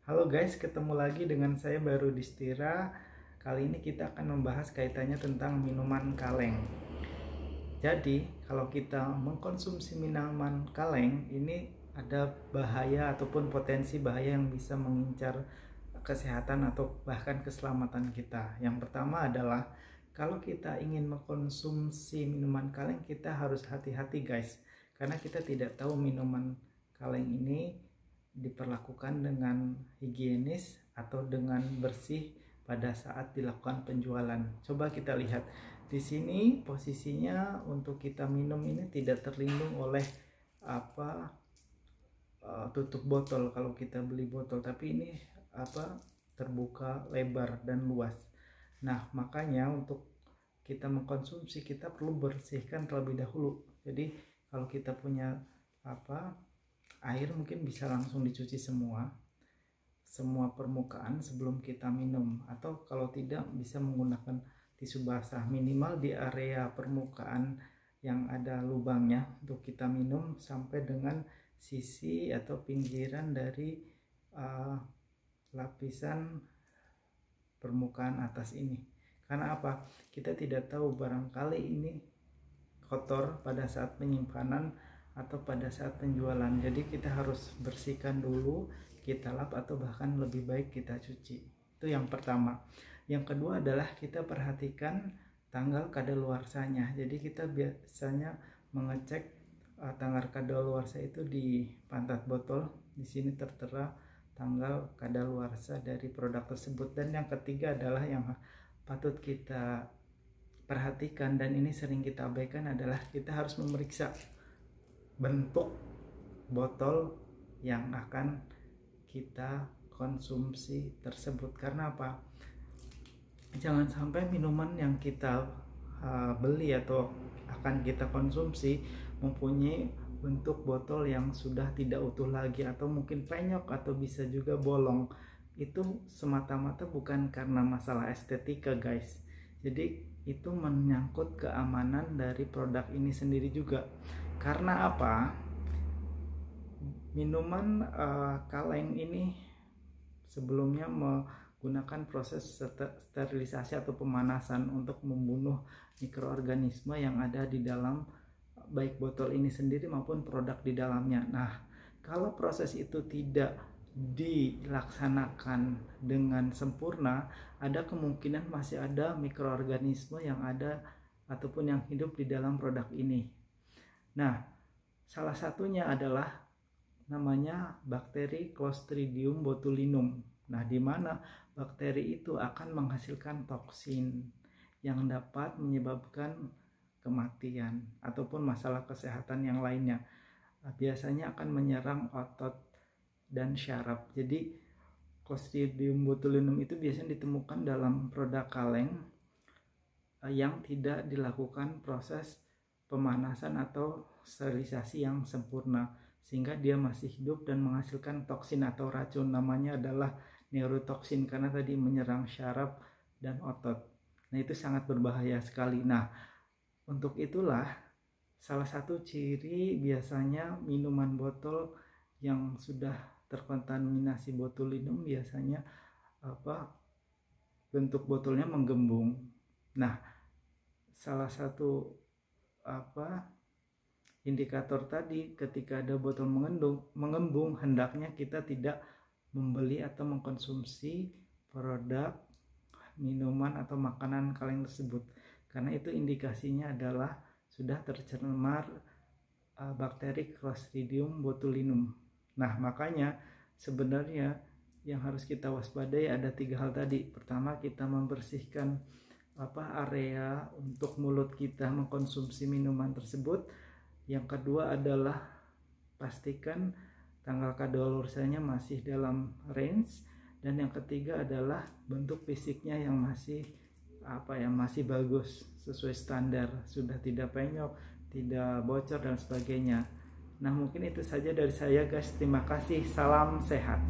Halo guys, ketemu lagi dengan saya Baru Distira. Kali ini kita akan membahas kaitannya tentang minuman kaleng. Jadi, kalau kita mengkonsumsi minuman kaleng, ini ada bahaya ataupun potensi bahaya yang bisa mengincar kesehatan atau bahkan keselamatan kita. Yang pertama adalah kalau kita ingin mengkonsumsi minuman kaleng, kita harus hati-hati guys, karena kita tidak tahu minuman kaleng ini diperlakukan dengan higienis atau dengan bersih pada saat dilakukan penjualan. Coba kita lihat di sini posisinya untuk kita minum ini tidak terlindung oleh tutup botol kalau kita beli botol, tapi ini terbuka lebar dan luas. Nah, makanya untuk kita mengkonsumsi kita perlu bersihkan terlebih dahulu. Jadi kalau kita punya air, mungkin bisa langsung dicuci semua permukaan sebelum kita minum, atau kalau tidak bisa menggunakan tisu basah minimal di area permukaan yang ada lubangnya untuk kita minum sampai dengan sisi atau pinggiran dari lapisan permukaan atas ini. Karena apa? Kita tidak tahu, barangkali ini kotor pada saat penyimpanan atau pada saat penjualan. Jadi kita harus bersihkan dulu, kita lap atau bahkan lebih baik kita cuci. Itu yang pertama. Yang kedua adalah kita perhatikan tanggal kadaluarsanya. Jadi kita biasanya mengecek tanggal kadaluarsa itu di pantat botol. Di sini tertera tanggal kadaluarsa dari produk tersebut. Dan yang ketiga adalah yang patut kita perhatikan, dan ini sering kita abaikan, adalah kita harus memeriksa bentuk botol yang akan kita konsumsi tersebut. Karena apa? Jangan sampai minuman yang kita beli atau akan kita konsumsi mempunyai bentuk botol yang sudah tidak utuh lagi, atau mungkin penyok, atau bisa juga bolong. Itu semata-mata bukan karena masalah estetika guys. Jadi itu menyangkut keamanan dari produk ini sendiri juga. Karena apa? Minuman kaleng ini sebelumnya menggunakan proses sterilisasi atau pemanasan untuk membunuh mikroorganisme yang ada di dalam baik botol ini sendiri maupun produk di dalamnya. Nah, kalau proses itu tidak dilaksanakan dengan sempurna, ada kemungkinan masih ada mikroorganisme yang ada ataupun yang hidup di dalam produk ini. Nah, salah satunya adalah namanya bakteri Clostridium botulinum. Nah, di mana bakteri itu akan menghasilkan toksin yang dapat menyebabkan kematian ataupun masalah kesehatan yang lainnya. Biasanya akan menyerang otot dan syaraf. Jadi Clostridium botulinum itu biasanya ditemukan dalam produk kaleng yang tidak dilakukan proses pemanasan atau sterilisasi yang sempurna, sehingga dia masih hidup dan menghasilkan toksin atau racun. Namanya adalah neurotoksin karena tadi menyerang syaraf dan otot. Nah, itu sangat berbahaya sekali. Nah, untuk itulah salah satu ciri biasanya minuman botol yang sudah terkontaminasi botulinum, biasanya bentuk botolnya menggembung. Nah, salah satu indikator tadi, ketika ada botol mengembung, hendaknya kita tidak membeli atau mengkonsumsi produk minuman atau makanan kaleng tersebut, karena itu indikasinya adalah sudah tercemar bakteri Clostridium botulinum. Nah, makanya sebenarnya yang harus kita waspadai ada 3 hal tadi. Pertama, kita membersihkan area untuk mulut kita mengkonsumsi minuman tersebut. Yang kedua adalah pastikan tanggal kadaluarsanya masih dalam range, dan yang ketiga adalah bentuk fisiknya yang masih bagus sesuai standar, sudah tidak penyok, tidak bocor dan sebagainya. Nah, mungkin itu saja dari saya guys. Terima kasih, salam sehat.